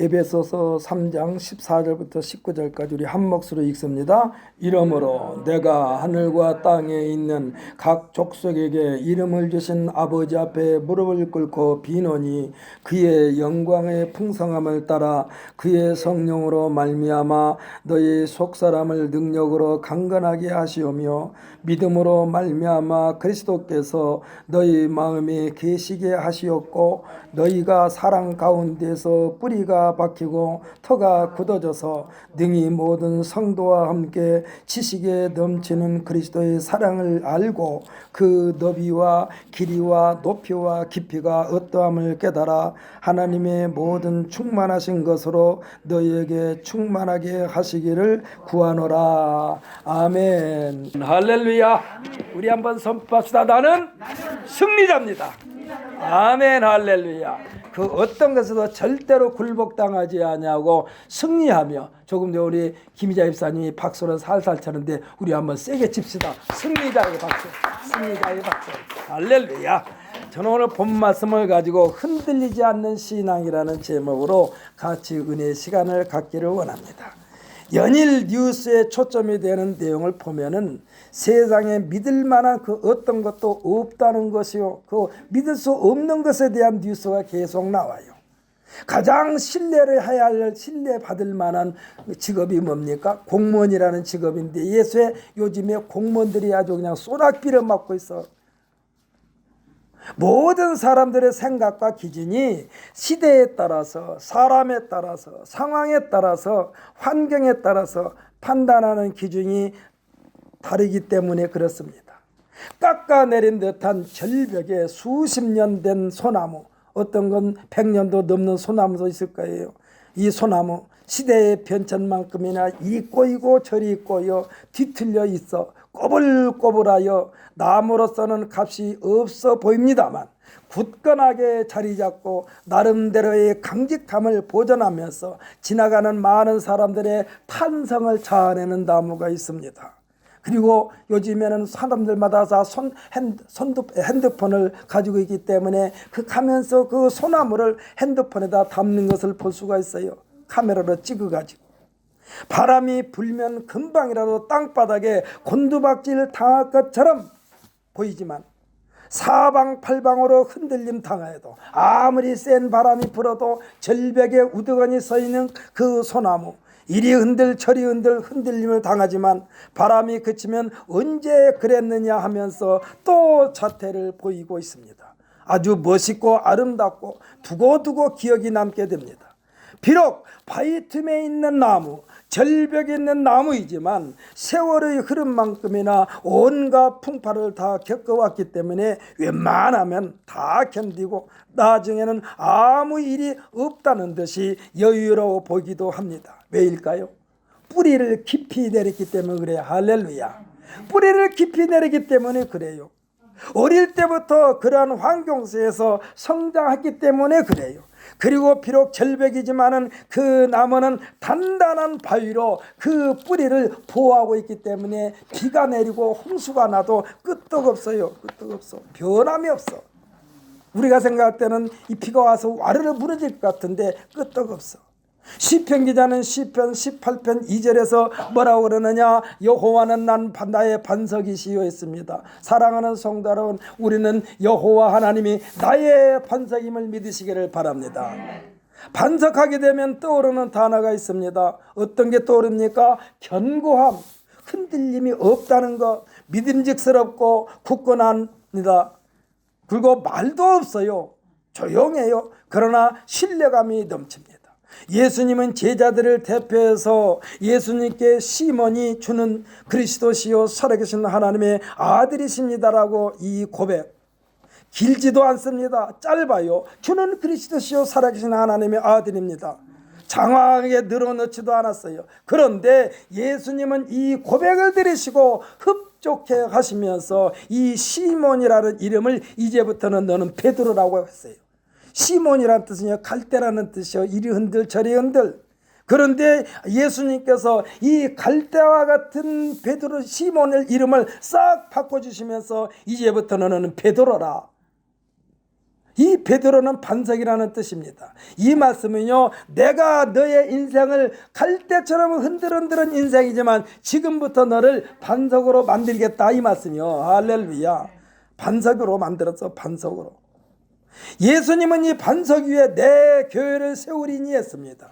에베소서 3장 14절부터 19절까지 우리 한 몫으로 읽습니다. 이러므로 내가 하늘과 땅에 있는 각 족속에게 이름을 주신 아버지 앞에 무릎을 꿇고 비노니 그의 영광의 풍성함을 따라 그의 성령으로 말미암아 너희 속사람을 능력으로 강건하게 하시오며 믿음으로 말미암아 그리스도께서 너희 마음에 계시게 하시었고 너희가 사랑 가운데서 뿌리가 박히고 터가 굳어져서 능히 모든 성도와 함께 지식에 넘치는 그리스도의 사랑을 알고 그 너비와 길이와 높이와 깊이가 어떠함을 깨달아 하나님의 모든 충만하신 것으로 너희에게 충만하게 하시기를 구하노라. 아멘. 할렐루야. 우리 한번 선포합시다. 나는 승리자입니다. 아멘. 할렐루야. 그 어떤 것에도 절대로 굴복당하지 아니하고 승리하며, 조금 전에 우리 김희자 집사님이 박수를 살살 쳤는데 우리 한번 세게 칩시다. 승리자의 박수, 승리자의 박수. 할렐루야. 저는 오늘 본 말씀을 가지고 흔들리지 않는 신앙이라는 제목으로 같이 은혜의 시간을 갖기를 원합니다. 연일 뉴스에 초점이 되는 내용을 보면은 세상에 믿을 만한 그 어떤 것도 없다는 것이요, 그 믿을 수 없는 것에 대한 뉴스가 계속 나와요. 가장 신뢰를 해야 할, 신뢰받을 만한 직업이 뭡니까? 공무원이라는 직업인데 예수의 요즘에 공무원들이 아주 그냥 소낙비를 맞고 있어. 모든 사람들의 생각과 기준이 시대에 따라서, 사람에 따라서, 상황에 따라서, 환경에 따라서 판단하는 기준이 다르기 때문에 그렇습니다. 깎아내린 듯한 절벽에 수십 년 된 소나무, 어떤 건 100년도 넘는 소나무도 있을 거예요. 이 소나무 시대의 변천만큼이나 이리 꼬이고 저리 꼬여 뒤틀려 있어 꼬불꼬불하여 나무로서는 값이 없어 보입니다만 굳건하게 자리 잡고 나름대로의 강직함을 보존하면서 지나가는 많은 사람들의 탄성을 자아내는 나무가 있습니다. 그리고 요즘에는 사람들마다 다 핸드폰을 가지고 있기 때문에 그 가면서 그 소나무를 핸드폰에다 담는 것을 볼 수가 있어요. 카메라로 찍어가지고. 바람이 불면 금방이라도 땅바닥에 곤두박질 당할 것처럼 보이지만 사방팔방으로 흔들림 당하여도 아무리 센 바람이 불어도 절벽에 우두커니 서 있는 그 소나무, 이리 흔들 저리 흔들 흔들림을 당하지만 바람이 그치면 언제 그랬느냐 하면서 또 자태를 보이고 있습니다. 아주 멋있고 아름답고 두고두고 기억이 남게 됩니다. 비록 바위 틈에 있는 나무, 절벽에 있는 나무이지만 세월의 흐름만큼이나 온갖 풍파를 다 겪어왔기 때문에 웬만하면 다 견디고 나중에는 아무 일이 없다는 듯이 여유로워 보기도 합니다. 왜일까요? 뿌리를 깊이 내렸기 때문에 그래요. 할렐루야. 뿌리를 깊이 내리기 때문에 그래요. 어릴 때부터 그러한 환경에서 성장했기 때문에 그래요. 그리고 비록 절벽이지만은 그 나무는 단단한 바위로 그 뿌리를 보호하고 있기 때문에 비가 내리고 홍수가 나도 끄떡없어요. 끄떡없어. 변함이 없어. 우리가 생각할 때는 이 비가 와서 와르르 무너질 것 같은데 끄떡없어. 시편 기자는 시편 18편 2절에서 뭐라고 그러느냐? 여호와는 나의 반석이시여 했습니다. 사랑하는 성도 여러분, 우리는 여호와 하나님이 나의 반석임을 믿으시기를 바랍니다. 반석하게 되면 떠오르는 단어가 있습니다. 어떤 게 떠오릅니까? 견고함, 흔들림이 없다는 것, 믿음직스럽고 굳건합니다. 그리고 말도 없어요. 조용해요. 그러나 신뢰감이 넘칩니다. 예수님은 제자들을 대표해서 예수님께 시몬이 주는 그리스도시요 살아계신 하나님의 아들이십니다라고 이 고백, 길지도 않습니다. 짧아요. 주는 그리스도시요 살아계신 하나님의 아들입니다. 장황하게 늘어놓지도 않았어요. 그런데 예수님은 이 고백을 들으시고 흡족해 하시면서 이 시몬이라는 이름을 이제부터는 너는 베드로라고 했어요. 시몬이라는 뜻은요, 갈대라는 뜻이요, 이리 흔들 저리 흔들. 그런데 예수님께서 이 갈대와 같은 베드로 시몬의 이름을 싹 바꿔주시면서 이제부터는 너는 베드로라. 이 베드로는 반석이라는 뜻입니다. 이 말씀은요, 내가 너의 인생을 갈대처럼 흔들흔들은 인생이지만 지금부터 너를 반석으로 만들겠다, 이 말씀이요. 할렐루야. 반석으로 만들었어. 반석으로. 예수님은 이 반석 위에 내 교회를 세우리니 했습니다.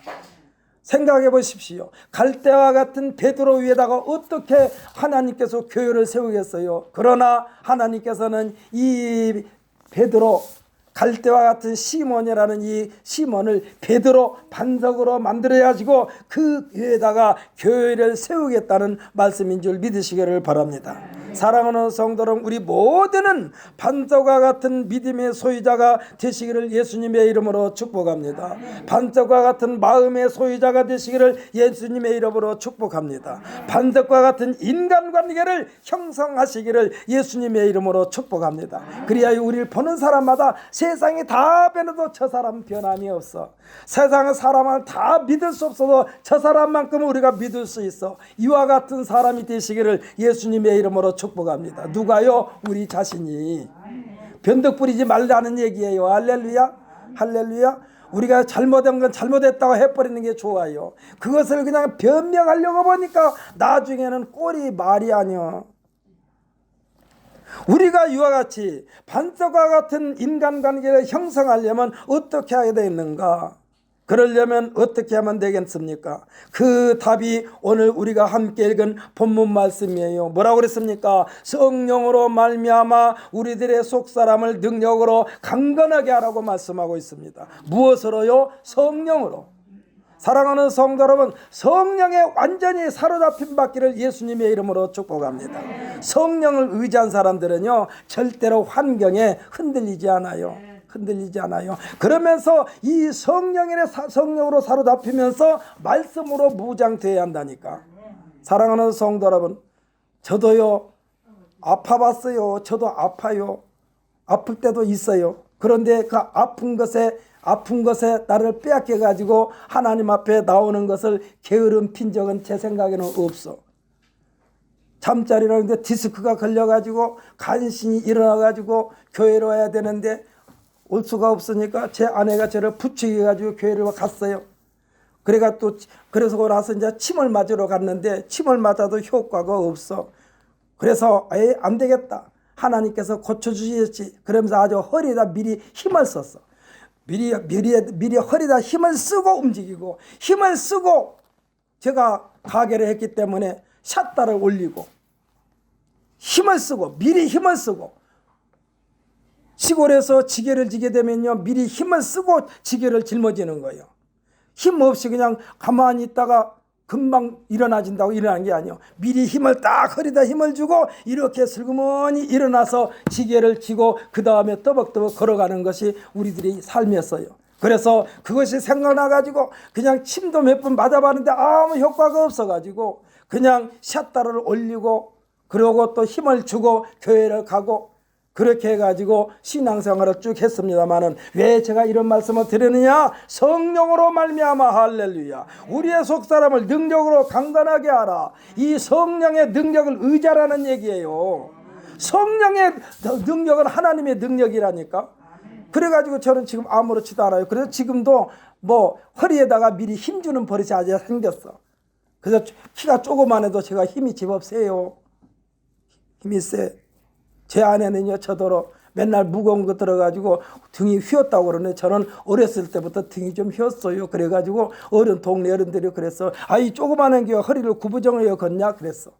생각해 보십시오. 갈대와 같은 베드로 위에다가 어떻게 하나님께서 교회를 세우겠어요? 그러나 하나님께서는 이 베드로, 갈대와 같은 시몬이라는 이 시몬을 베드로 반석으로 만들어야 가지고 그 위에다가 교회를 세우겠다는 말씀인 줄 믿으시기를 바랍니다. 사랑하는 성도 여러분, 우리 모두는 반석과 같은 믿음의 소유자가 되시기를 예수님의 이름으로 축복합니다. 반석과 같은 마음의 소유자가 되시기를 예수님의 이름으로 축복합니다. 반석과 같은 인간관계를 형성하시기를 예수님의 이름으로 축복합니다. 그래야 우리를 보는 사람마다 세상이 다 변해도 저 사람 변함이 없어. 세상의 사람을 다 믿을 수 없어도 저 사람만큼은 우리가 믿을 수 있어. 이와 같은 사람이 되시기를 예수님의 이름으로 축복합니다. 누가요? 우리 자신이. 변덕 부리지 말라는 얘기예요. 할렐루야. 할렐루야. 우리가 잘못한 건 잘못했다고 해버리는 게 좋아요. 그것을 그냥 변명하려고 보니까 나중에는 꼴이 말이 아니야. 우리가 이와 같이 반석과 같은 인간관계를 형성하려면 어떻게 해야 되는가? 그러려면 어떻게 하면 되겠습니까? 그 답이 오늘 우리가 함께 읽은 본문 말씀이에요. 뭐라고 그랬습니까? 성령으로 말미암아 우리들의 속사람을 능력으로 강건하게 하라고 말씀하고 있습니다. 무엇으로요? 성령으로. 사랑하는 성도 여러분, 성령에 완전히 사로잡힌 받기를 예수님의 이름으로 축복합니다. 성령을 의지한 사람들은요, 절대로 환경에 흔들리지 않아요. 흔들리지 않아요. 그러면서 이 성령으로 사로잡히면서 말씀으로 무장되어야 한다니까. 사랑하는 성도 여러분, 저도요 아파봤어요. 저도 아파요. 아플 때도 있어요. 그런데 그 아픈 것에 나를 빼앗겨 가지고 하나님 앞에 나오는 것을 게으름 핀 적은 제 생각에는 없어. 잠자리라는데 디스크가 걸려가지고 간신히 일어나가지고 교회로 와야 되는데 올 수가 없으니까 제 아내가 저를 부추겨 가지고 교회를 갔어요. 그래서 나서 이제 침을 맞으러 갔는데 침을 맞아도 효과가 없어. 그래서 안 되겠다. 하나님께서 고쳐주시겠지. 그러면서 아주 허리에다 미리 힘을 썼어. 미리 허리에다 힘을 쓰고 움직이고, 힘을 쓰고 제가 가게를 했기 때문에 샷다를 올리고, 힘을 쓰고, 미리 힘을 쓰고, 시골에서 지게를 지게 되면요, 미리 힘을 쓰고 지게를 짊어지는 거예요. 힘 없이 그냥 가만히 있다가 금방 일어나진다고 일어나는 게 아니에요. 미리 힘을 딱 허리다 힘을 주고 이렇게 슬그머니 일어나서 지게를 지고 그 다음에 떠벅떠벅 걸어가는 것이 우리들의 삶이었어요. 그래서 그것이 생각나가지고 그냥 침도 몇 번 맞아봤는데 아무 효과가 없어가지고 그냥 샷다를 올리고 그러고 또 힘을 주고 교회를 가고 그렇게 해가지고 신앙생활을 쭉 했습니다마는 왜 제가 이런 말씀을 드리느냐? 성령으로 말미암아 할렐루야. 우리의 속사람을 능력으로 강건하게 하라. 이 성령의 능력을 의지하라는 얘기예요. 성령의 능력은 하나님의 능력이라니까. 그래가지고 저는 지금 아무렇지도 않아요. 그래서 지금도 뭐 허리에다가 미리 힘주는 버릇이 아주 생겼어. 그래서 키가 조그만해도 제가 힘이 제법 세요. 힘이 세. 제 아내는요, 저더러 맨날 무거운 거 들어가지고 등이 휘었다고 그러네. 저는 어렸을 때부터 등이 좀 휘었어요. 그래가지고 동네 어른들이 그랬어. 이 조그마한 게 허리를 구부정을 걷냐? 그랬어.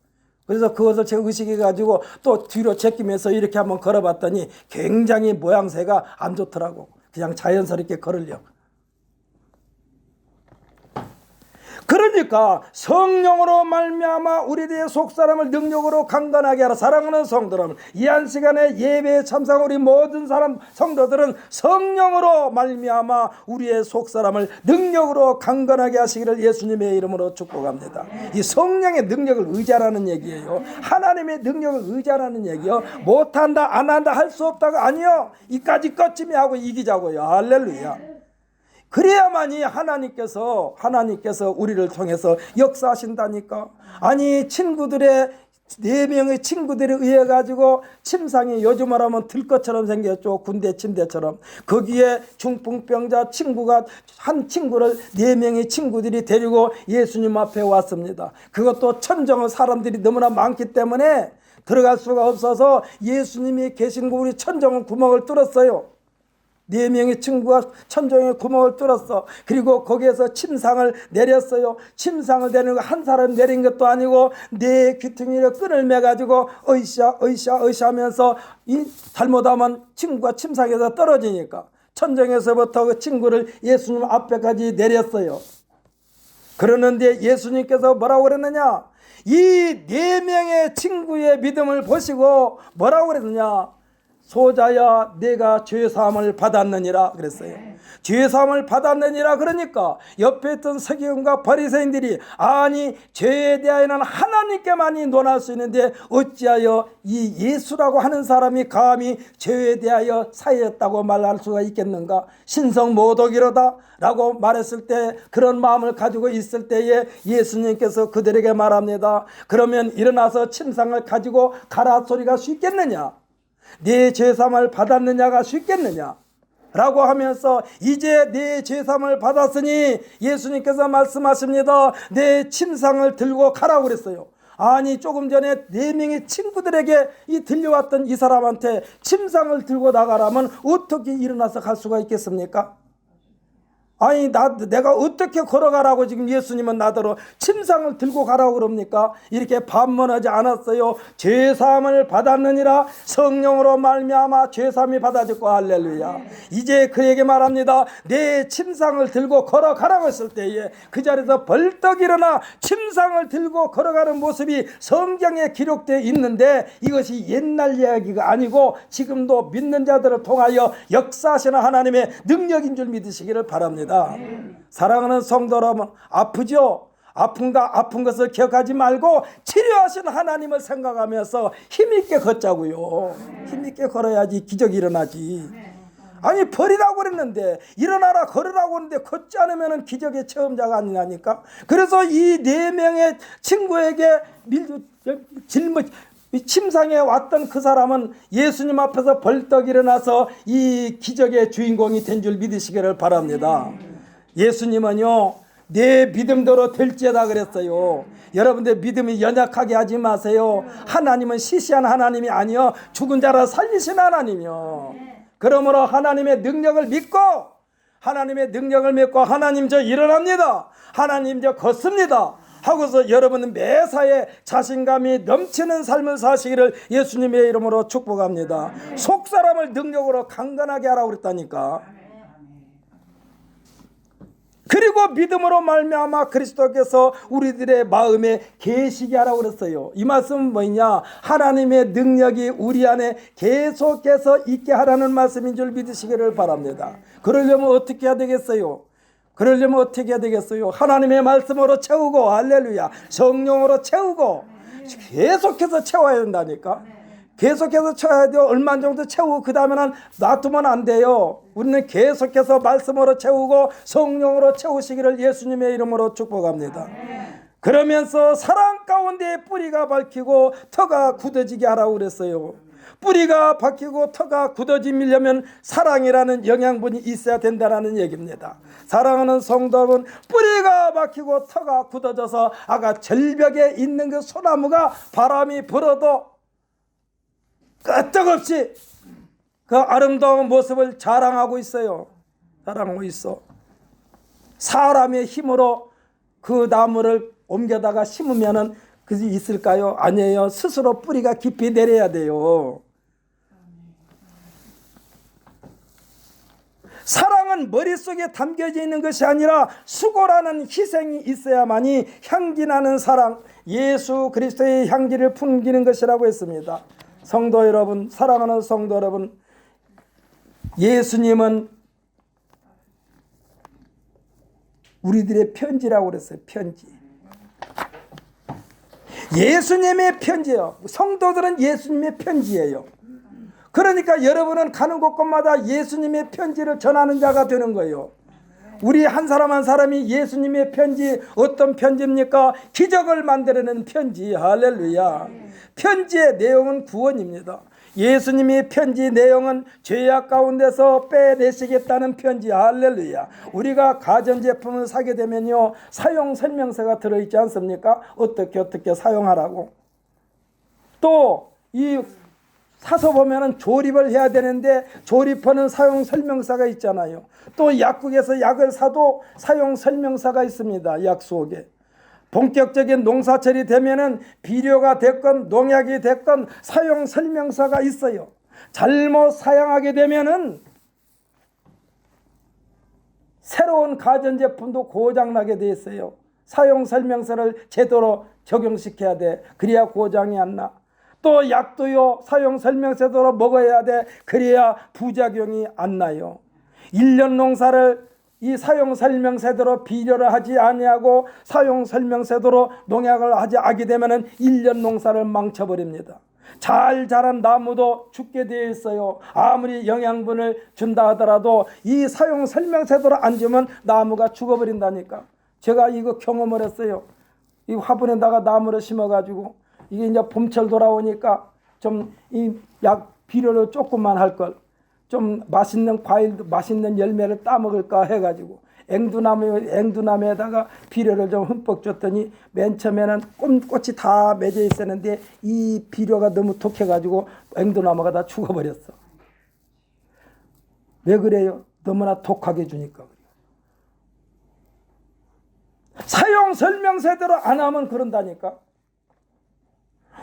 그래서 그것을 제가 의식해가지고 또 뒤로 제끼면서 이렇게 한번 걸어봤더니 굉장히 모양새가 안 좋더라고. 그냥 자연스럽게 걸으려고. 그러니까 성령으로 말미암아 우리들의 속사람을 능력으로 강건하게 하라. 사랑하는 성도 여러분, 이 한 시간에 예배에 참석한 우리 모든 성도들은 성령으로 말미암아 우리의 속사람을 능력으로 강건하게 하시기를 예수님의 이름으로 축복합니다. 이 성령의 능력을 의지하라는 얘기예요. 하나님의 능력을 의지하라는 얘기요. 못한다 안 한다 할 수 없다가 아니요. 이까지 끝쯤에 하고 이기자고요. 할렐루야. 그래야만이 하나님께서 우리를 통해서 역사하신다니까. 아니 친구들의 네 명의 친구들에 의해 가지고 침상이 요즘 말하면 들것처럼 생겼죠. 군대 침대처럼. 거기에 중풍병자 친구가 한 친구를 네 명의 친구들이 데리고 예수님 앞에 왔습니다. 그것도 천정의 사람들이 너무나 많기 때문에 들어갈 수가 없어서 예수님이 계신 곳 우리 천정의 구멍을 뚫었어요. 네 명의 친구가 천정의 구멍을 뚫었어. 그리고 거기에서 침상을 내렸어요. 침상을 내리는 거 한 사람 내린 것도 아니고 네 귀퉁이를 끈을 매가지고 으쌰 으쌰 으쌰 하면서 이 잘못하면 친구가 침상에서 떨어지니까 천정에서부터 그 친구를 예수님 앞에까지 내렸어요. 그러는데 예수님께서 뭐라고 그랬느냐? 이 네 명의 친구의 믿음을 보시고 뭐라고 그랬느냐? 소자야 내가 죄사함을 받았느니라 그랬어요. 죄사함을 받았느니라 그러니까 옆에 있던 서기관과 바리새인들이 아니 죄에 대하여는 하나님께만이 논할 수 있는데 어찌하여 이 예수라고 하는 사람이 감히 죄에 대하여 사했다고 말할 수가 있겠는가? 신성모독이로다 라고 말했을 때 그런 마음을 가지고 있을 때에 예수님께서 그들에게 말합니다. 그러면 일어나서 침상을 가지고 가라 소리가 쉽겠느냐? 네 죄사함을 받았느냐가 쉽겠느냐 라고 하면서 이제 네 죄사함을 받았으니 예수님께서 말씀하십니다. 내 침상을 들고 가라고 그랬어요. 아니 조금 전에 네 명의 친구들에게 이 들려왔던 이 사람한테 침상을 들고 나가라면 어떻게 일어나서 갈 수가 있겠습니까? 아니 내가 어떻게 걸어가라고 지금 예수님은 나더러 침상을 들고 가라고 그럽니까? 이렇게 반문하지 않았어요. 죄사함을 받았느니라 성령으로 말미암아 죄사함이 받아졌고 할렐루야. 이제 그에게 말합니다. 내 침상을 들고 걸어가라고 했을 때에 그 자리에서 벌떡 일어나 침상을 들고 걸어가는 모습이 성경에 기록되어 있는데 이것이 옛날 이야기가 아니고 지금도 믿는 자들을 통하여 역사하시는 하나님의 능력인 줄 믿으시기를 바랍니다. 사랑하는 성도 여러분, 아프죠? 아픈 것을 기억하지 말고 치료하시는 하나님을 생각하면서 힘있게 걷자고요. 힘있게 걸어야지 기적이 일어나지. 아니 버리라고 그랬는데 일어나라 걸으라고 하는데 걷지 않으면 기적의 체험자가 아니라니까. 그래서 이 네 명의 친구에게 침상에 왔던 그 사람은 예수님 앞에서 벌떡 일어나서 이 기적의 주인공이 된 줄 믿으시기를 바랍니다. 예수님은요 내 믿음대로 될지어다 그랬어요. 여러분들 믿음이 연약하게 하지 마세요. 하나님은 시시한 하나님이 아니요 죽은 자를 살리신 하나님이요. 그러므로 하나님의 능력을 믿고 하나님 저 일어납니다. 하나님 저 걷습니다 하고서 여러분은 매사에 자신감이 넘치는 삶을 사시기를 예수님의 이름으로 축복합니다. 속사람을 능력으로 강건하게 하라고 그랬다니까. 그리고 믿음으로 말미암아 그리스도께서 우리들의 마음에 계시게 하라고 그랬어요. 이 말씀은 뭐냐? 하나님의 능력이 우리 안에 계속해서 있게 하라는 말씀인 줄 믿으시기를 바랍니다. 그러려면 어떻게 해야 되겠어요? 하나님의 말씀으로 채우고 할렐루야 성령으로 채우고 계속해서 채워야 된다니까. 계속해서 채워야 돼요. 얼마 정도 채우고 그 다음에는 놔두면 안 돼요. 우리는 계속해서 말씀으로 채우고 성령으로 채우시기를 예수님의 이름으로 축복합니다. 그러면서 사랑 가운데 뿌리가 밝히고 터가 굳어지게 하라고 그랬어요. 뿌리가 박히고 터가 굳어지려면 사랑이라는 영양분이 있어야 된다는 얘기입니다. 사랑하는 성도 여러분, 뿌리가 박히고 터가 굳어져서 아까 절벽에 있는 그 소나무가 바람이 불어도 끄떡없이 그 아름다운 모습을 자랑하고 있어요. 자랑하고 있어. 사람의 힘으로 그 나무를 옮겨다가 심으면은 그게 있을까요? 아니에요. 스스로 뿌리가 깊이 내려야 돼요. 사랑은 머릿속에 담겨져 있는 것이 아니라 수고라는 희생이 있어야만이 향기나는 사랑, 예수 그리스도의 향기를 풍기는 것이라고 했습니다. 성도 여러분, 사랑하는 성도 여러분, 예수님은 우리들의 편지라고 그랬어요. 편지. 예수님의 편지예요. 성도들은 예수님의 편지예요. 그러니까 여러분은 가는 곳곳마다 예수님의 편지를 전하는 자가 되는 거예요. 우리 한 사람 한 사람이 예수님의 편지, 어떤 편지입니까? 기적을 만들어내는 편지. 할렐루야. 편지의 내용은 구원입니다. 예수님의 편지 내용은 죄악 가운데서 빼내시겠다는 편지. 할렐루야. 우리가 가전제품을 사게 되면요, 사용 설명서가 들어있지 않습니까? 어떻게 사용하라고. 또 이 사서 보면은 조립을 해야 되는데 조립하는 사용 설명서가 있잖아요. 또 약국에서 약을 사도 사용 설명서가 있습니다. 약 속에. 본격적인 농사철이 되면은 비료가 됐건 농약이 됐건 사용 설명서가 있어요. 잘못 사용하게 되면은 새로운 가전제품도 고장나게 돼 있어요. 사용 설명서를 제대로 적용시켜야 돼. 그래야 고장이 안 나. 또 약도요, 사용 설명서대로 먹어야 돼. 그래야 부작용이 안 나요. 1년 농사를 이 사용 설명서대로 비료를 하지 아니하고 사용 설명서대로 농약을 하게 되면은 1년 농사를 망쳐버립니다. 잘 자란 나무도 죽게 되어 있어요. 아무리 영양분을 준다 하더라도 이 사용 설명서대로 안 주면 나무가 죽어버린다니까. 제가 이거 경험을 했어요. 이 화분에다가 나무를 심어가지고 이게 이제 봄철 돌아오니까 좀 이 약 비료를 조금만 할 걸, 좀 맛있는 과일도 맛있는 열매를 따먹을까 해가지고 앵두나무에다가 비료를 좀 흠뻑 줬더니 맨 처음에는 꽃이 다 맺어 있었는데 이 비료가 너무 독해가지고 앵두나무가 다 죽어버렸어. 왜 그래요? 너무나 독하게 주니까 그래요. 사용 설명서대로 안 하면 그런다니까.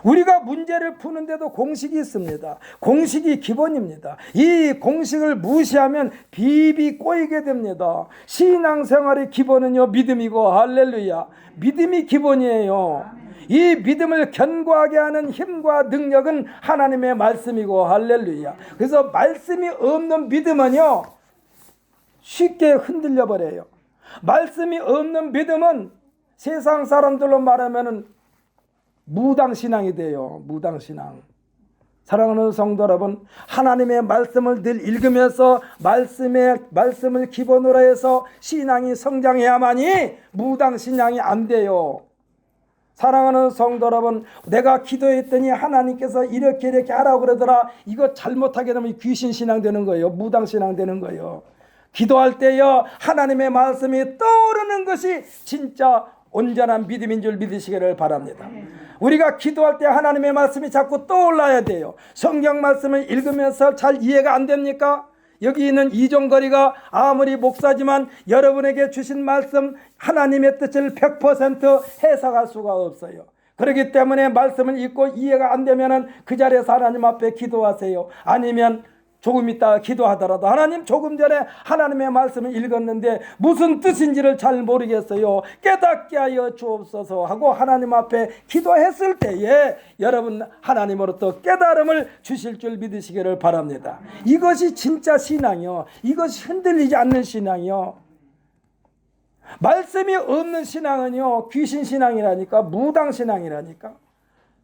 우리가 문제를 푸는데도 공식이 있습니다. 공식이 기본입니다. 이 공식을 무시하면 비비 꼬이게 됩니다. 신앙생활의 기본은요, 믿음이고, 할렐루야. 믿음이 기본이에요. 이 믿음을 견고하게 하는 힘과 능력은 하나님의 말씀이고, 할렐루야. 그래서 말씀이 없는 믿음은요, 쉽게 흔들려 버려요. 말씀이 없는 믿음은 세상 사람들로 말하면은 무당신앙이 돼요. 무당신앙. 사랑하는 성도 여러분, 하나님의 말씀을 늘 읽으면서 말씀을 기본으로 해서 신앙이 성장해야만이 무당신앙이 안 돼요. 사랑하는 성도 여러분, 내가 기도했더니 하나님께서 이렇게 하라고 그러더라. 이거 잘못하게 되면 귀신신앙 되는 거예요. 무당신앙 되는 거예요. 기도할 때요, 하나님의 말씀이 떠오르는 것이 진짜 온전한 믿음인 줄 믿으시기를 바랍니다. 우리가 기도할 때 하나님의 말씀이 자꾸 떠올라야 돼요. 성경 말씀을 읽으면서 잘 이해가 안 됩니까? 여기 있는 이종거리가 아무리 목사지만 여러분에게 주신 말씀 하나님의 뜻을 100% 해석할 수가 없어요. 그렇기 때문에 말씀을 읽고 이해가 안 되면 그 자리에서 하나님 앞에 기도하세요. 아니면 조금 있다가 기도하더라도 하나님, 조금 전에 하나님의 말씀을 읽었는데 무슨 뜻인지를 잘 모르겠어요. 깨닫게 하여 주옵소서 하고 하나님 앞에 기도했을 때에 여러분 하나님으로부터 깨달음을 주실 줄 믿으시기를 바랍니다. 이것이 진짜 신앙이요. 이것이 흔들리지 않는 신앙이요. 말씀이 없는 신앙은요, 귀신신앙이라니까, 무당신앙이라니까.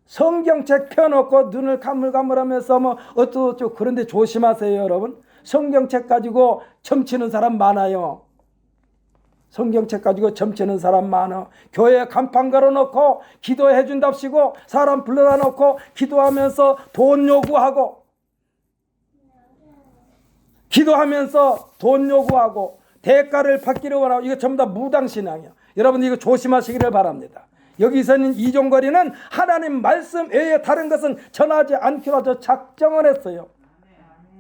성경책 펴놓고 눈을 가물가물하면서 뭐 어쩌고 그런데 조심하세요, 여러분. 성경책 가지고 점치는 사람 많아요. 성경책 가지고 점치는 사람 많아. 교회 간판 걸어놓고 기도해 준답시고 사람 불러다 놓고 기도하면서 돈 요구하고, 기도하면서 돈 요구하고 대가를 받기를 원하고, 이거 전부 다 무당신앙이야. 여러분 이거 조심하시기를 바랍니다. 여기서는 이종거리는 하나님 말씀 외에 다른 것은 전하지 않기로 작정을 했어요.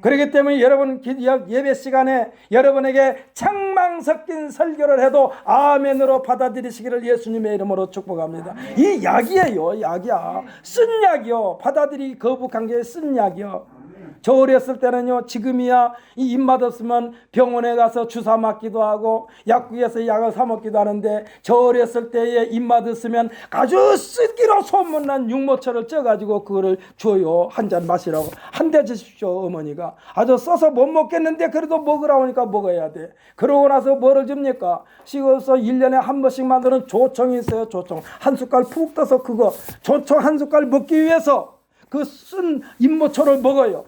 그렇기 때문에 여러분 예배 시간에 여러분에게 책망 섞인 설교를 해도 아멘으로 받아들이시기를 예수님의 이름으로 축복합니다. 이 약이에요. 약이야. 쓴 약이요. 받아들이기 거북한 게 쓴 약이요. 저 어렸을 때는요, 지금이야 이 입맛 없으면 병원에 가서 주사 맞기도 하고 약국에서 약을 사 먹기도 하는데, 저 어렸을 때에 입맛 없으면 아주 쓰기로 소문난 육모초를 쪄가지고 그거를 줘요. 한 잔 마시라고. 한 대 주십시오. 어머니가. 아주 써서 못 먹겠는데 그래도 먹으라고 하니까 먹어야 돼. 그러고 나서 뭐를 줍니까? 식어서 1년에 한 번씩 만드는 조청이 있어요. 조청. 한 숟갈 푹 떠서 그거 조청 한 숟갈 먹기 위해서 그 쓴 입모초를 먹어요.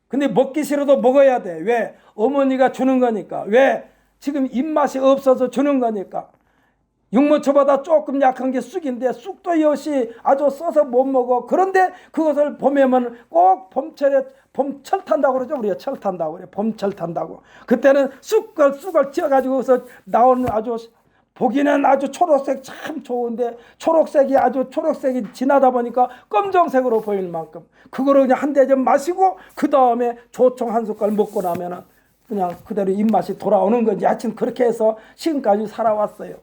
근데 먹기 싫어도 먹어야 돼. 왜? 어머니가 주는 거니까. 왜? 지금 입맛이 없어서 주는 거니까. 육모초보다 조금 약한 게 쑥인데 쑥도 역시 아주 써서 못 먹어. 그런데 그것을 봄에면 꼭 봄철에 봄철 탄다고 그러죠. 우리가 철 탄다고 그래. 봄철 탄다고. 그때는 쑥을 찧어가지고서 나오는 아주 보기는 아주 초록색 참 좋은데 초록색이 지나다 보니까 검정색으로 보일 만큼 그거를 그냥 한 대접 마시고 그 다음에 조청 한 숟갈 먹고 나면은 그냥 그대로 입맛이 돌아오는 건지 하여튼 그렇게 해서 지금까지 살아왔어요.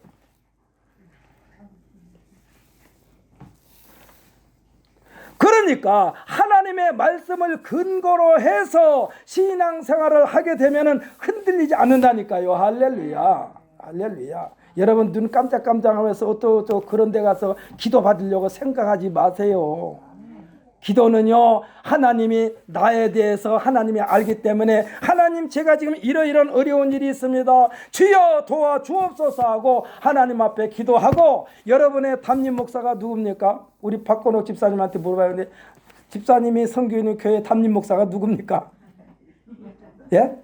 그러니까 하나님의 말씀을 근거로 해서 신앙생활을 하게 되면은 흔들리지 않는다니까요. 할렐루야. 할렐루야. 여러분 눈 깜짝깜짝하면서 또 그런 데 가서 기도 받으려고 생각하지 마세요. 기도는요, 하나님이 나에 대해서 하나님이 알기 때문에 하나님 제가 지금 이러이런 어려운 일이 있습니다. 주여 도와주옵소서 하고 하나님 앞에 기도하고. 여러분의 담임 목사가 누굽니까? 우리 박건옥 집사님한테 물어봤는데 집사님이 선교인의 교회 담임 목사가 누굽니까? 예?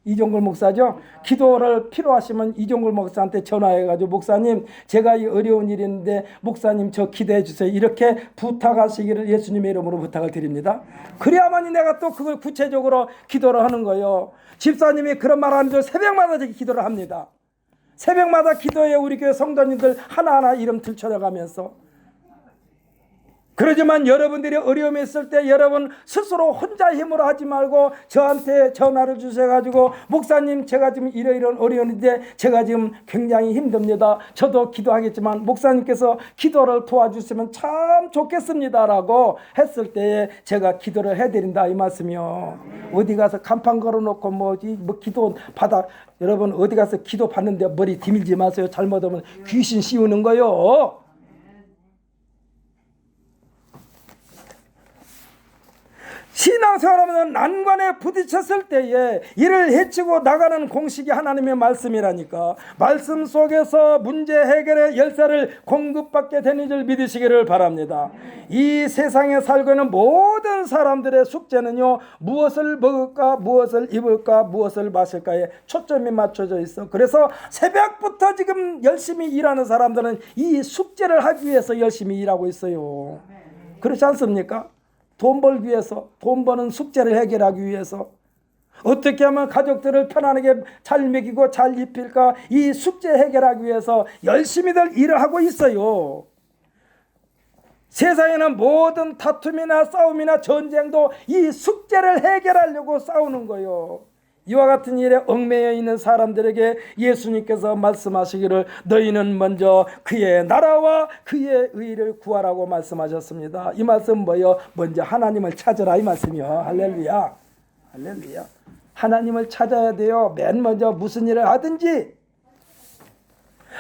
이종걸 목사죠. 기도를 필요하시면 이종걸 목사한테 전화해가지고 목사님 제가 이 어려운 일이 있는데 목사님 저 기도해 주세요. 이렇게 부탁하시기를 예수님의 이름으로 부탁을 드립니다. 그래야만이 내가 또 그걸 구체적으로 기도를 하는 거예요. 집사님이 그런 말 하는 줄 새벽마다 기도를 합니다. 새벽마다 기도해 우리 교회 성도님들 하나하나 이름 들춰나가면서. 그러지만 여러분들이 어려움이 있을 때 여러분 스스로 혼자 힘으로 하지 말고 저한테 전화를 주셔가지고 목사님 제가 지금 이러이런 어려운데 제가 지금 굉장히 힘듭니다. 저도 기도하겠지만 목사님께서 기도를 도와주시면 참 좋겠습니다라고 했을 때에 제가 기도를 해드린다 이 말씀이요. 어디 가서 간판 걸어놓고 뭐 기도 받아. 여러분 어디 가서 기도 받는데 머리 디밀지 마세요. 잘못하면 귀신 씌우는 거요. 신앙생활하면서 난관에 부딪혔을 때에 이를 헤치고 나가는 공식이 하나님의 말씀이라니까. 말씀 속에서 문제 해결의 열쇠를 공급받게 되는 줄 믿으시기를 바랍니다. 이 세상에 살고 있는 모든 사람들의 숙제는요, 무엇을 먹을까, 무엇을 입을까, 무엇을 마실까에 초점이 맞춰져 있어. 그래서 새벽부터 지금 열심히 일하는 사람들은 이 숙제를 하기 위해서 열심히 일하고 있어요. 그렇지 않습니까? 돈 벌기 위해서, 돈 버는 숙제를 해결하기 위해서 어떻게 하면 가족들을 편안하게 잘 먹이고 잘 입힐까, 이 숙제 해결하기 위해서 열심히들 일을 하고 있어요. 세상에는 모든 다툼이나 싸움이나 전쟁도 이 숙제를 해결하려고 싸우는 거예요. 이와 같은 일에 얽매여 있는 사람들에게 예수님께서 말씀하시기를 너희는 먼저 그의 나라와 그의 의를 구하라고 말씀하셨습니다. 이 말씀 뭐예요? 먼저 하나님을 찾으라 이 말씀이요. 할렐루야. 할렐루야. 하나님을 찾아야 돼요. 맨 먼저 무슨 일을 하든지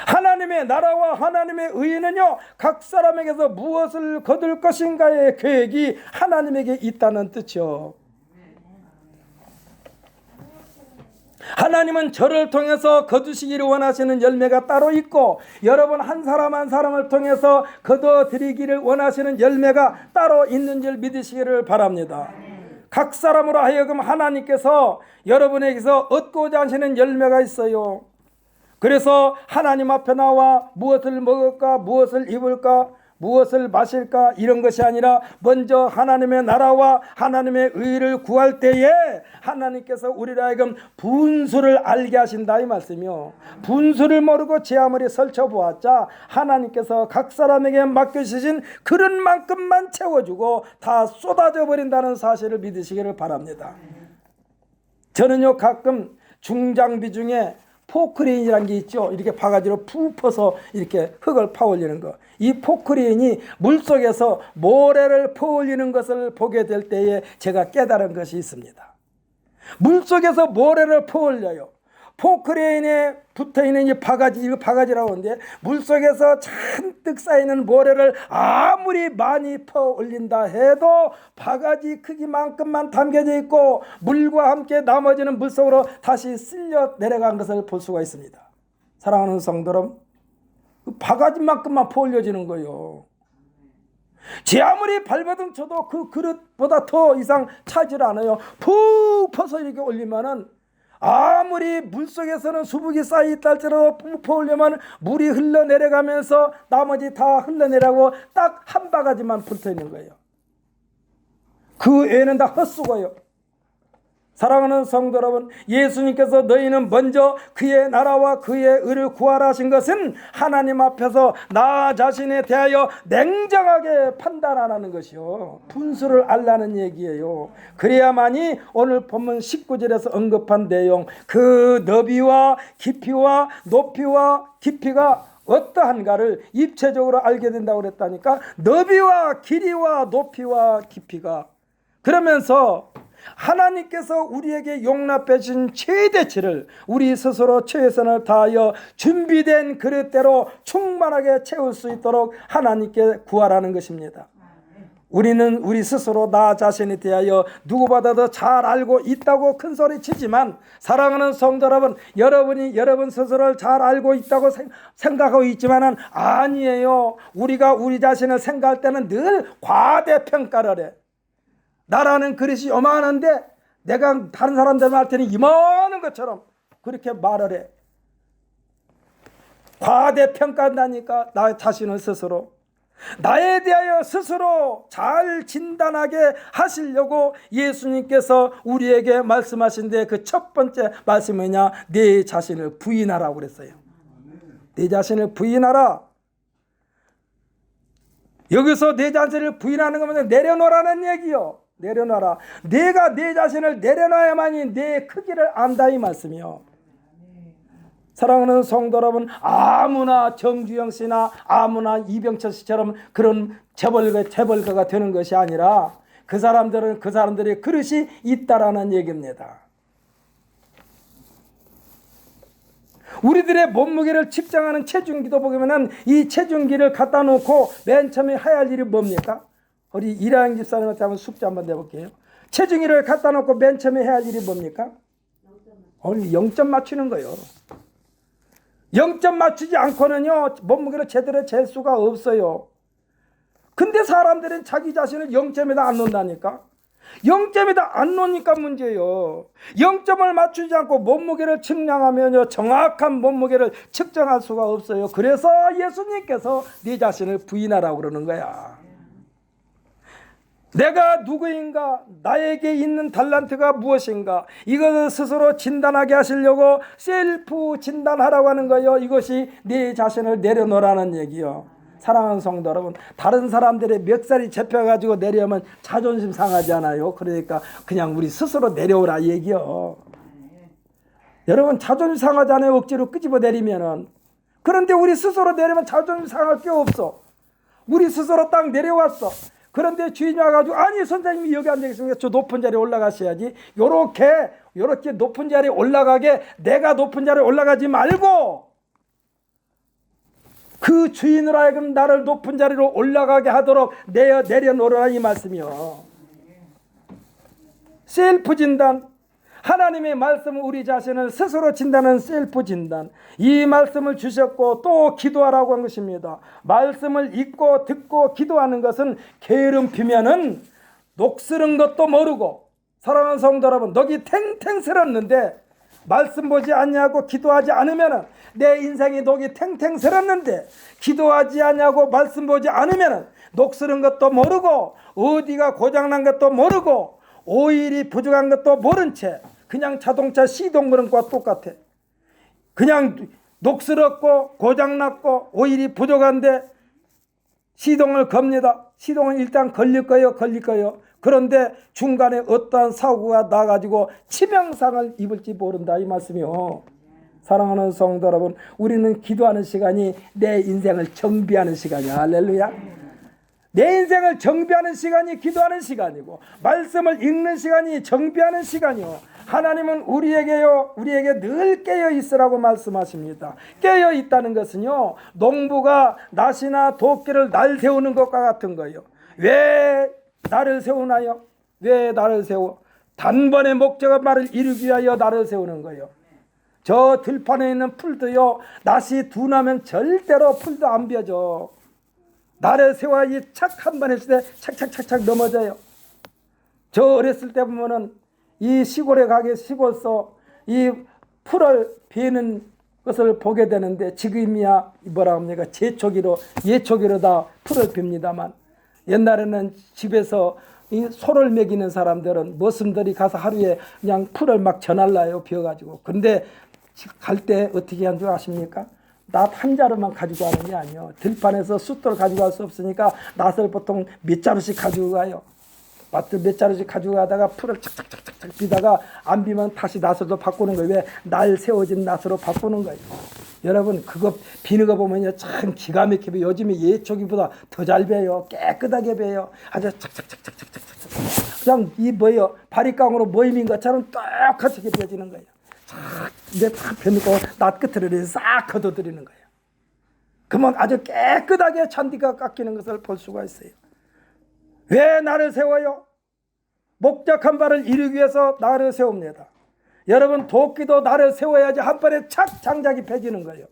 하나님의 나라와 하나님의 의는요, 각 사람에게서 무엇을 거둘 것인가의 계획이 하나님에게 있다는 뜻이요. 하나님은 저를 통해서 거두시기를 원하시는 열매가 따로 있고 여러분 한 사람 한 사람을 통해서 거둬드리기를 원하시는 열매가 따로 있는 줄 믿으시기를 바랍니다. 각 사람으로 하여금 하나님께서 여러분에게서 얻고자 하시는 열매가 있어요. 그래서 하나님 앞에 나와 무엇을 먹을까, 무엇을 입을까, 무엇을 마실까 이런 것이 아니라 먼저 하나님의 나라와 하나님의 의를 구할 때에 하나님께서 우리를 하여금 분수를 알게 하신다 이 말씀이요. 분수를 모르고 제 아무리 설쳐보았자 하나님께서 각 사람에게 맡겨주신 그런 만큼만 채워주고 다 쏟아져 버린다는 사실을 믿으시기를 바랍니다. 저는요 가끔 중장비 중에 포크레인이라는 게 있죠. 이렇게 바가지로 푹 퍼서 이렇게 흙을 파올리는 거. 이 포크레인이 물속에서 모래를 퍼올리는 것을 보게 될 때에 제가 깨달은 것이 있습니다. 물속에서 모래를 퍼올려요. 포크레인에 붙어있는 이 바가지, 이거 바가지라고 하는데 물속에서 잔뜩 쌓이는 모래를 아무리 많이 퍼올린다 해도 바가지 크기만큼만 담겨져 있고 물과 함께 나머지는 물속으로 다시 쓸려 내려간 것을 볼 수가 있습니다. 사랑하는 성도 여러분, 바가지만큼만 퍼올려지는 거예요. 제 아무리 발버둥 쳐도 그 그릇보다 더 이상 차질 않아요. 푹 퍼서 이렇게 올리면은 아무리 물속에서는 수북이 쌓여있다 할지라도 부어오려면 물이 흘러내려가면서 나머지 다 흘러내려가고 딱 한 바가지만 붙어있는 거예요. 그 외에는 다 헛수고요. 사랑하는 성도 여러분, 예수님께서 너희는 먼저 그의 나라와 그의 의를 구하라 하신 것은 하나님 앞에서 나 자신에 대하여 냉정하게 판단하라는 것이요, 분수를 알라는 얘기예요. 그래야만이 오늘 본문 19절에서 언급한 내용, 그 너비와 깊이와 높이와 깊이가 어떠한가를 입체적으로 알게 된다고 그랬다니까. 너비와 길이와 높이와 깊이가, 그러면서 하나님께서 우리에게 용납해 주신 최대치를 우리 스스로 최선을 다하여 준비된 그릇대로 충만하게 채울 수 있도록 하나님께 구하라는 것입니다. 우리는 우리 스스로 나 자신에 대하여 누구보다도 잘 알고 있다고 큰 소리 치지만, 사랑하는 성도 여러분, 여러분이 여러분 스스로를 잘 알고 있다고 생각하고 있지만은 아니에요. 우리가 우리 자신을 생각할 때는 늘 과대평가를 해. 나라는 그릇이 요만한데 내가 다른 사람들 말 때는 이만한 것처럼 그렇게 말을 해. 과대평가한다니까. 나 자신을 스스로, 나에 대하여 스스로 잘 진단하게 하시려고 예수님께서 우리에게 말씀하신데, 그 첫 번째 말씀이 뭐냐? 내 자신을 부인하라고 그랬어요. 내 자신을 부인하라. 여기서 내 자신을 부인하는 거면 내려놓으라는 얘기요. 내려놔라. 내가 내 자신을 내려놔야만이 내 크기를 안다, 이 말씀이요. 사랑하는 성도 여러분, 아무나 정주영 씨나 아무나 이병철 씨처럼 그런 재벌가가 되는 것이 아니라 그 사람들은 그 사람들의 그릇이 있다라는 얘기입니다. 우리들의 몸무게를 측정하는 체중기도 보면은 이 체중기를 갖다 놓고 맨 처음에 해야 할 일이 뭡니까? 우리 이라영 집사님한테 한번 숙제 한번 내볼게요. 체중기를 갖다 놓고 맨 처음에 해야 할 일이 뭡니까? 0점 맞추는 거예요. 0점 맞추지 않고는요, 몸무게를 제대로 잴 수가 없어요. 근데 사람들은 자기 자신을 0점에다 안 놓는다니까. 0점에다 안 놓으니까 문제예요. 0점을 맞추지 않고 몸무게를 측량하면요, 정확한 몸무게를 측정할 수가 없어요. 그래서 예수님께서 네 자신을 부인하라고 그러는 거야. 내가 누구인가? 나에게 있는 달란트가 무엇인가? 이것을 스스로 진단하게 하시려고 셀프 진단하라고 하는 거예요. 이것이 네 자신을 내려놓으라는 얘기요. 사랑하는 성도 여러분, 다른 사람들의 멱살이 잡혀가지고 내려오면 자존심 상하지 않아요? 그러니까 그냥 우리 스스로 내려오라 얘기요. 여러분, 자존심 상하지 않아요? 억지로 끄집어 내리면은. 그런데 우리 스스로 내리면 자존심 상할 게 없어. 우리 스스로 딱 내려왔어. 그런데 주인이 와가지고, 아니 선생님이 여기 앉아계십니까? 저 높은 자리에 올라가셔야지. 요렇게 높은 자리에 올라가게, 내가 높은 자리에 올라가지 말고 그 주인으로 하여금 나를 높은 자리로 올라가게 하도록 내려놓으라, 이 말씀이요. 셀프 진단. 하나님의 말씀은 우리 자신을 스스로 진단하는 셀프 진단. 이 말씀을 주셨고 또 기도하라고 한 것입니다. 말씀을 읽고 듣고 기도하는 것은 게으름 피면은 녹슬은 것도 모르고, 사랑하는 성도 여러분, 녹이 탱탱 슬었는데 말씀 보지 않냐고 기도하지 않으면은, 내 인생이 녹이 탱탱 슬었는데 기도하지 않냐고 말씀 보지 않으면은 녹슬은 것도 모르고, 어디가 고장난 것도 모르고, 오일이 부족한 것도 모른 채 그냥 자동차 시동 거는 것과 똑같아. 그냥 녹슬었고 고장났고 오일이 부족한데 시동을 겁니다. 시동은 일단 걸릴 거예요. 그런데 중간에 어떠한 사고가 나가지고 치명상을 입을지 모른다, 이 말씀이요. 사랑하는 성도 여러분, 우리는 기도하는 시간이 내 인생을 정비하는 시간이야. 할렐루야. 내 인생을 정비하는 시간이 기도하는 시간이고, 말씀을 읽는 시간이 정비하는 시간이요. 하나님은 우리에게 늘 깨어 있으라고 말씀하십니다. 깨어 있다는 것은요, 농부가 낫이나 도끼를 날 세우는 것과 같은 거예요. 왜 나를 세우나요? 왜 나를 세워? 단번에 목적을 이루기 위하여 나를 세우는 거예요. 저 들판에 있는 풀도요, 낫이 둔하면 절대로 풀도 안 벼져. 나를 세워야 착 한 번 했을 때 착착착착 넘어져요. 저 어렸을 때 보면은 이 시골에 가게 시골서 이 풀을 베는 것을 보게 되는데 지금이야 뭐라 합니까? 예초기로 다 풀을 빕니다만 옛날에는 집에서 이 소를 먹이는 사람들은 머슴들이 가서 하루에 그냥 풀을 막 전할라요, 비워가지고. 근데 갈 때 어떻게 한 줄 아십니까? 낫 한 자루만 가지고 가는 게 아니에요. 들판에서 숫돌 가지고 갈 수 없으니까 낫을 보통 몇 자루씩 가지고 가요. 낫을 몇 자루씩 가지고 가다가 풀을 착착착착 비다가 안 비면 다시 낫으로 바꾸는 거예요. 왜? 날 세워진 낫으로 바꾸는 거예요. 여러분 그거 비는 거 보면요 참 기가 막히게 요즘에 예초기보다 더 잘 베요. 깨끗하게 베요. 아주 착착착착착착착 그냥 이 뭐예요 바리깡으로 모임인 것처럼 똑같이 베어지는 거예요. 이제 탁 펴놓고 낫 끝을 싹 걷어들이는 거예요. 그러면 아주 깨끗하게 잔디가 깎이는 것을 볼 수가 있어요. 왜 나를 세워요? 목적한 바를 이루기 위해서 나를 세웁니다. 여러분 도끼도 나를 세워야지 한 번에 착 장작이 펴지는 거예요.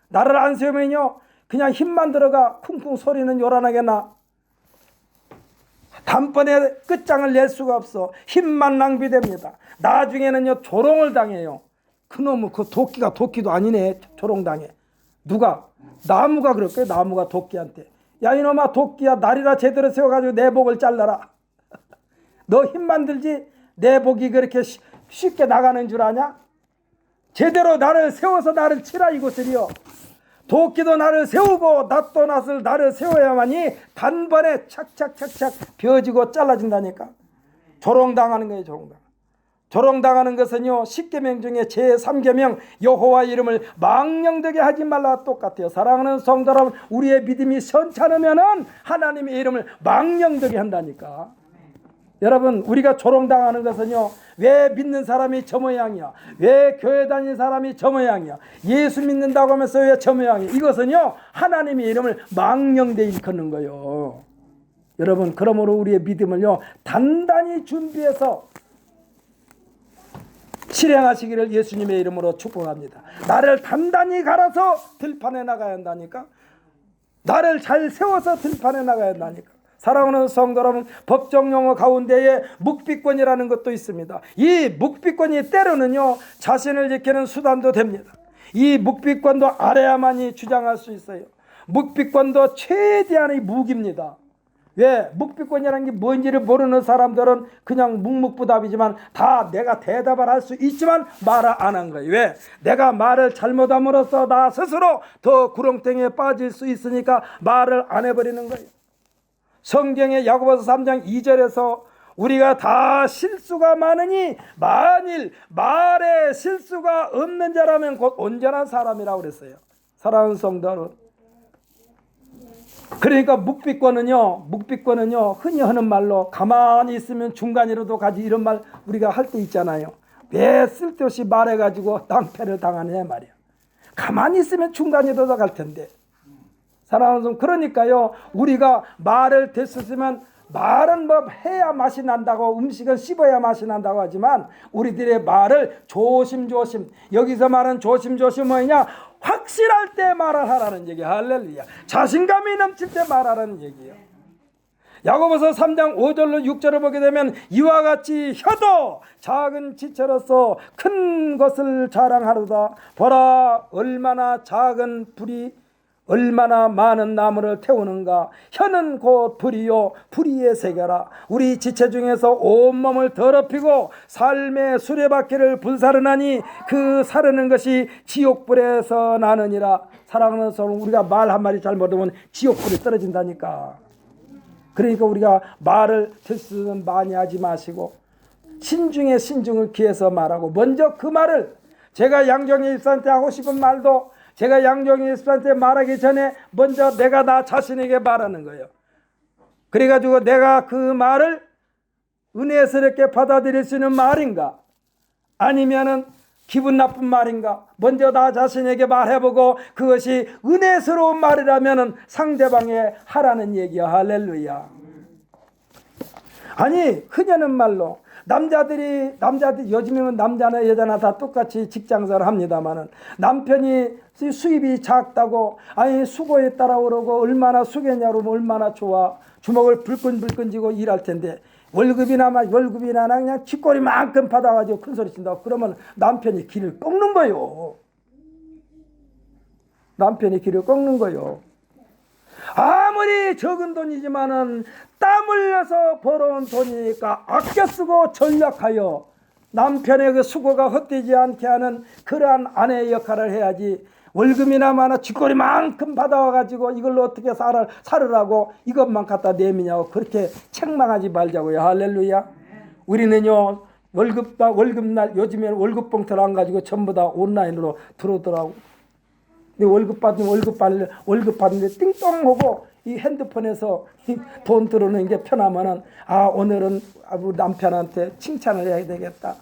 나를 안 세우면요 그냥 힘만 들어가 쿵쿵 소리는 요란하게 나. 단번에 끝장을 낼 수가 없어. 힘만 낭비됩니다. 나중에는요 조롱을 당해요. 그놈의 그 도끼도 아니네. 조롱당해. 누가? 나무가 그럴 거예요. 나무가 도끼한테. 야 이놈아 도끼야 날이라 제대로 세워가지고 내 목을 잘라라. 너 힘만 들지 내 목이 그렇게 쉽게 나가는 줄 아냐? 제대로 나를 세워서 나를 치라 이것들이요. 도끼도 나를 세우고 낫도 나를 세워야만이 단번에 착착착착 베어지고 잘라진다니까. 조롱당하는 거예요. 조롱당하는 것은요 10계명 중에 제3계명 여호와 이름을 망령되게 하지 말라 똑같아요. 사랑하는 성도 여러분 우리의 믿음이 선찮으면은 하나님의 이름을 망령되게 한다니까. 여러분 우리가 조롱당하는 것은요 왜 믿는 사람이 저 모양이야, 왜 교회 다니는 사람이 저 모양이야, 예수 믿는다고 하면서 왜 저 모양이야, 이것은요 하나님의 이름을 망령되게 일컫는 거예요. 여러분 그러므로 우리의 믿음을요 단단히 준비해서 실행하시기를 예수님의 이름으로 축복합니다. 나를 단단히 갈아서 들판에 나가야 한다니까. 나를 잘 세워서 들판에 나가야 한다니까. 사랑하는 성도 여러분 법정용어 가운데에 묵비권이라는 것도 있습니다. 이 묵비권이 때로는요 자신을 지키는 수단도 됩니다. 이 묵비권도 알아야만이 주장할 수 있어요. 묵비권도 최대한의 무기입니다. 왜? 묵비권이라는 게 뭔지를 모르는 사람들은 그냥 묵묵부답이지만 다 내가 대답을 할 수 있지만 말을 안 한 거예요. 왜? 내가 말을 잘못함으로써 나 스스로 더 구렁텅이에 빠질 수 있으니까 말을 안 해버리는 거예요. 성경의 야고보서 3장 2절에서 우리가 다 실수가 많으니 만일 말에 실수가 없는 자라면 곧 온전한 사람이라고 그랬어요. 사랑하는 성도 여러분, 그러니까 묵비권은요 흔히 하는 말로 가만히 있으면 중간이라도 가지 이런 말 우리가 할 때 있잖아요. 왜 쓸데없이 말해가지고 낭패를 당하냐 말이야. 가만히 있으면 중간이라도 갈 텐데. 사랑하는 성, 그러니까요 우리가 말을 됐었으면 말은 뭐 해야 맛이 난다고 음식은 씹어야 맛이 난다고 하지만 우리들의 말을 조심조심, 여기서 말은 조심조심 뭐냐, 확실할 때 말을 하라는 얘기야. 할렐루야. 자신감이 넘칠 때 말하라는 얘기예요. 야고보서 3장 5절로 6절을 보게 되면 이와 같이 혀도 작은 지체로서 큰 것을 자랑하로다. 보라 얼마나 작은 불이 얼마나 많은 나무를 태우는가. 혀는 곧 불이요 불의의 세계라. 우리 지체 중에서 온몸을 더럽히고 삶의 수레바퀴를 불사르나니 그 사르는 것이 지옥불에서 나느니라. 사랑하는 사람, 우리가 말 한마디 잘못하면 지옥불에 떨어진다니까. 그러니까 우리가 말을 들수는 많이 하지 마시고 신중에 신중을 기해서 말하고, 먼저 그 말을, 제가 양정희 집사한테 하고 싶은 말도 제가 양정희 집사한테 말하기 전에 먼저 내가 나 자신에게 말하는 거예요. 그래가지고 내가 그 말을 은혜스럽게 받아들일 수 있는 말인가, 아니면은 기분 나쁜 말인가, 먼저 나 자신에게 말해보고 그것이 은혜스러운 말이라면 상대방에 하라는 얘기야. 할렐루야. 아니 흔히하는 말로 남자들 요즘에는 남자나 여자나 다 똑같이 직장생활을 합니다만은 남편이 수입이 작다고 아니 수고했다라고 그러고 얼마나 수고했냐고 그러면 얼마나 좋아, 주먹을 불끈불끈 쥐고 일할 텐데 월급이나 그냥 쥐꼬리만큼 받아가지고 큰 소리 친다고 그러면 남편이 길을 꺾는 거요. 남편이 길을 꺾는 거요. 아무리 적은 돈이지만은 땀 흘려서 벌어온 돈이니까 아껴 쓰고 전략하여 남편의 그 수고가 헛되지 않게 하는 그러한 아내의 역할을 해야지. 월급이나 많아 쥐꼬리만큼 받아와가지고 이걸로 어떻게 살으라고 이것만 갖다 내미냐고 그렇게 책망하지 말자고요. 할렐루야. 우리는요 월급날 요즘에는 월급 봉투를 안 가지고 전부 다 온라인으로 들어오더라고. 근데 월급 받는데 띵똥하고 이 핸드폰에서 돈 들어오는 게 편하면은 오늘은 우리 남편한테 칭찬을 해야 되겠다.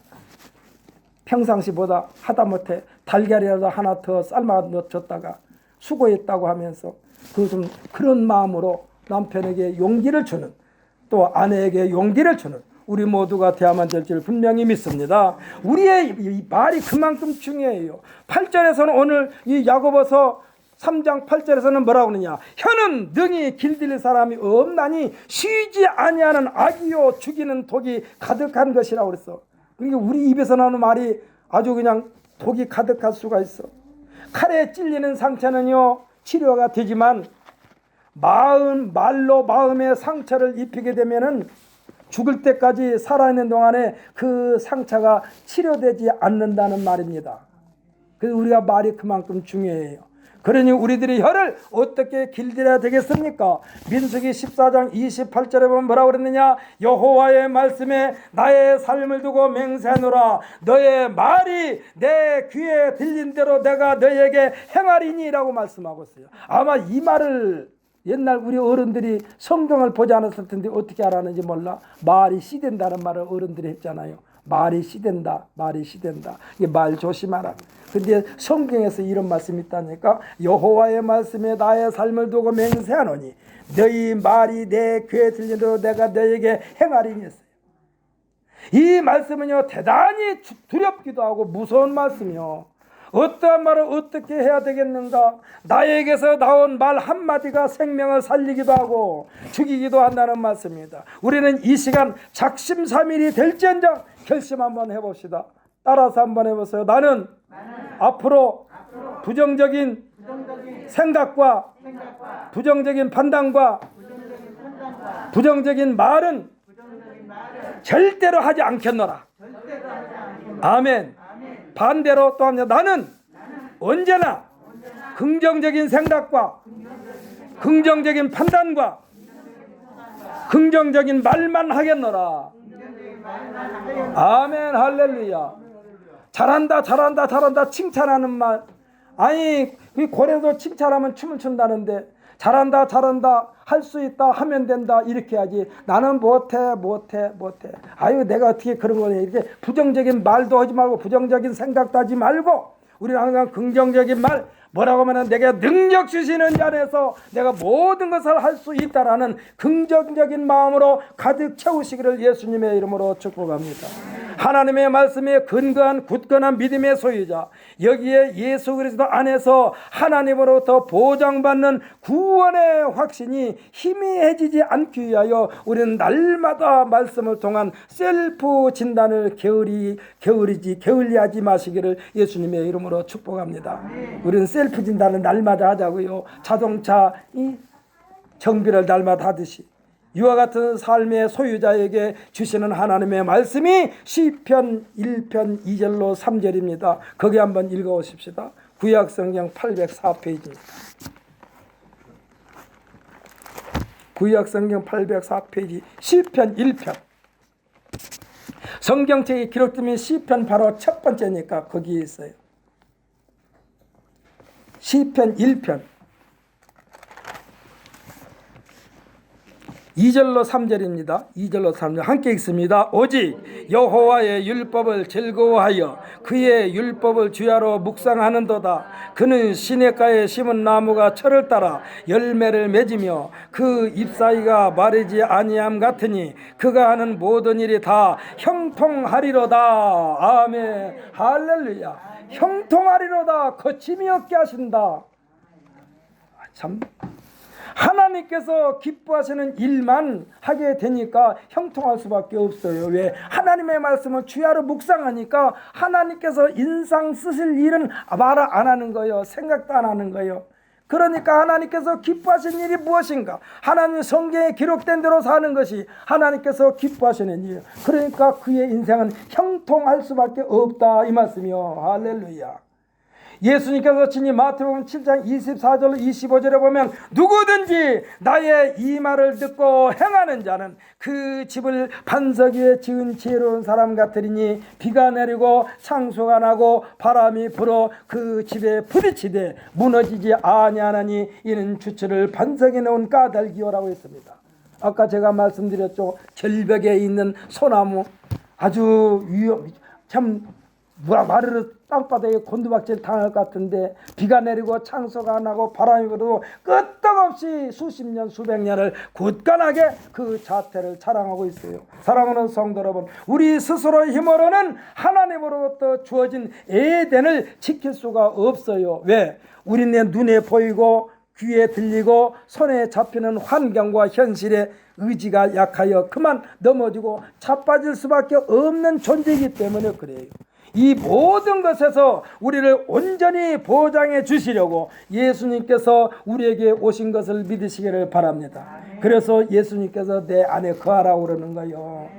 평상시보다 하다못해 달걀이라도 하나 더 삶아 넣어줬다가 수고했다고 하면서 그런 마음으로 남편에게 용기를 주는, 또 아내에게 용기를 주는 우리 모두가 되어야만 될 줄 분명히 믿습니다. 우리의 이 말이 그만큼 중요해요. 8절에서는 오늘 이 야고보서 3장 8절에서는 뭐라고 하느냐. 혀는 능히 길들일 사람이 없나니 쉬지 아니하는 악이요 죽이는 독이 가득한 것이라고 그랬어. 그러니까 우리 입에서 나오는 말이 아주 그냥 독이 가득할 수가 있어. 칼에 찔리는 상처는요 치료가 되지만 말로 마음의 상처를 입히게 되면은 죽을 때까지 살아있는 동안에 그 상처가 치료되지 않는다는 말입니다. 그래서 우리가 말이 그만큼 중요해요. 그러니 우리들이 혀를 어떻게 길들여야 되겠습니까? 민수기 14장 28절에 보면 뭐라고 그랬느냐. 여호와의 말씀에 나의 삶을 두고 맹세하노라. 너의 말이 내 귀에 들린 대로 내가 너에게 행하리니 라고 말씀하고 있어요. 아마 이 말을 옛날 우리 어른들이 성경을 보지 않았을 텐데 어떻게 알았는지 몰라. 말이 씨된다는 말을 어른들이 했잖아요. 말이 씨된다. 말이 씨된다. 이게 말 조심하라. 근데 성경에서 이런 말씀이 있다니까. 여호와의 말씀에 나의 삶을 두고 맹세하노니 너희 말이 내 귀에 들린 대로 내가 너에게 행하리니 했어요. 이 말씀은요 대단히 두렵기도 하고 무서운 말씀이요. 어떠한 말을 어떻게 해야 되겠는가. 나에게서 나온 말 한마디가 생명을 살리기도 하고 죽이기도 한다는 말씀입니다. 우리는 이 시간 작심삼일이 될지언정 결심 한번 해봅시다. 따라서 한번 해보세요. 나는 앞으로 부정적인 생각과 부정적인 판단과 부정적인 말은 절대로 하지 않겠노라. 아멘. 반대로 또 합니다. 나는 언제나 긍정적인 생각과 긍정적인 판단과 긍정적인 말만 하겠노라. 아멘. 할렐루야. 잘한다 칭찬하는 말. 아니 고래도 칭찬하면 춤을 춘다는데 잘한다 할 수 있다 하면 된다 이렇게 하지. 나는 못해. 아유 내가 어떻게 그런 거냐. 이렇게 부정적인 말도 하지 말고 부정적인 생각도 하지 말고 우리는 항상 긍정적인 말. 뭐라고 하면 내가 능력 주시는 자 안에서 내가 모든 것을 할 수 있다라는 긍정적인 마음으로 가득 채우시기를 예수님의 이름으로 축복합니다. 하나님의 말씀에 근거한 굳건한 믿음의 소유자, 여기에 예수 그리스도 안에서 하나님으로부터 보장받는 구원의 확신이 희미해지지 않기 위하여 우리는 날마다 말씀을 통한 셀프 진단을 게을리하지 마시기를 예수님의 이름으로 축복합니다. 우리는 셀프 진단을 날마다 하자고요. 자동차 정비를 날마다 하듯이 이와 같은 삶의 소유자에게 주시는 하나님의 말씀이 시편 1편 2절로 3절입니다. 거기 한번 읽어보십시다. 구약성경 804페이지입니다. 구약성경 804페이지 시편 1편. 성경책에 기록되면 시편 바로 첫 번째니까 거기에 있어요. 시편 1편 2절로 3절입니다. 2절로 3절 함께 읽습니다. 오직 여호와의 율법을 즐거워하여 그의 율법을 주야로 묵상하는도다. 그는 시냇가에 심은 나무가 철을 따라 열매를 맺으며 그 잎사이가 마르지 아니함 같으니 그가 하는 모든 일이 다 형통하리로다. 아멘. 할렐루야. 형통하리로다. 거침이 없게 하신다. 참 하나님께서 기뻐하시는 일만 하게 되니까 형통할 수밖에 없어요. 왜? 하나님의 말씀을 주야로 묵상하니까 하나님께서 인상 쓰실 일은 말 안 하는 거예요. 생각도 안 하는 거예요. 그러니까 하나님께서 기뻐하시는 일이 무엇인가? 하나님 성경에 기록된 대로 사는 것이 하나님께서 기뻐하시는 일이에요. 그러니까 그의 인생은 형통할 수밖에 없다 이 말씀이요. 할렐루야. 예수님께서 친히 마태복음 7장 24절 25절에 보면 누구든지 나의 이 말을 듣고 행하는 자는 그 집을 반석 위에 지은 지혜로운 사람 같으리니 비가 내리고 창수가 나고 바람이 불어 그 집에 부딪히되 무너지지 아니하나니 이는 주철을 반석에 넣은 까닭이요라고 했습니다. 아까 제가 말씀드렸죠. 절벽에 있는 소나무 아주 참 마르르 땅바닥에 곤두박질 당할 것 같은데 비가 내리고 창소가 나고 바람이 불어도 끄떡없이 수십 년 수백 년을 굳건하게 그 자태를 자랑하고 있어요. 사랑하는 성도 여러분, 우리 스스로의 힘으로는 하나님으로부터 주어진 에덴을 지킬 수가 없어요. 왜? 우리네 눈에 보이고 귀에 들리고 손에 잡히는 환경과 현실에 의지가 약하여 그만 넘어지고 자빠질 수밖에 없는 존재이기 때문에 그래요. 이 모든 것에서 우리를 온전히 보장해 주시려고 예수님께서 우리에게 오신 것을 믿으시기를 바랍니다. 그래서 예수님께서 내 안에 거하라고 그러는 거예요.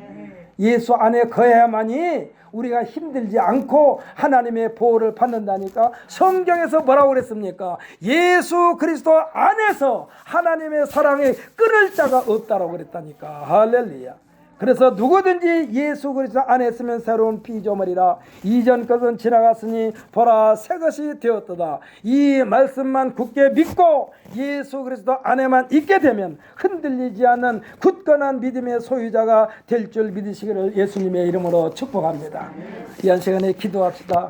예수 안에 거해야만이 우리가 힘들지 않고 하나님의 보호를 받는다니까. 성경에서 뭐라고 그랬습니까? 예수 그리스도 안에서 하나님의 사랑에 끊을 자가 없다라고 그랬다니까. 할렐루야. 그래서 누구든지 예수 그리스도 안에 있으면 새로운 피조물이라 이전 것은 지나갔으니 보라 새 것이 되었도다. 이 말씀만 굳게 믿고 예수 그리스도 안에만 있게 되면 흔들리지 않는 굳건한 믿음의 소유자가 될 줄 믿으시기를 예수님의 이름으로 축복합니다. 이 한 시간에 기도합시다.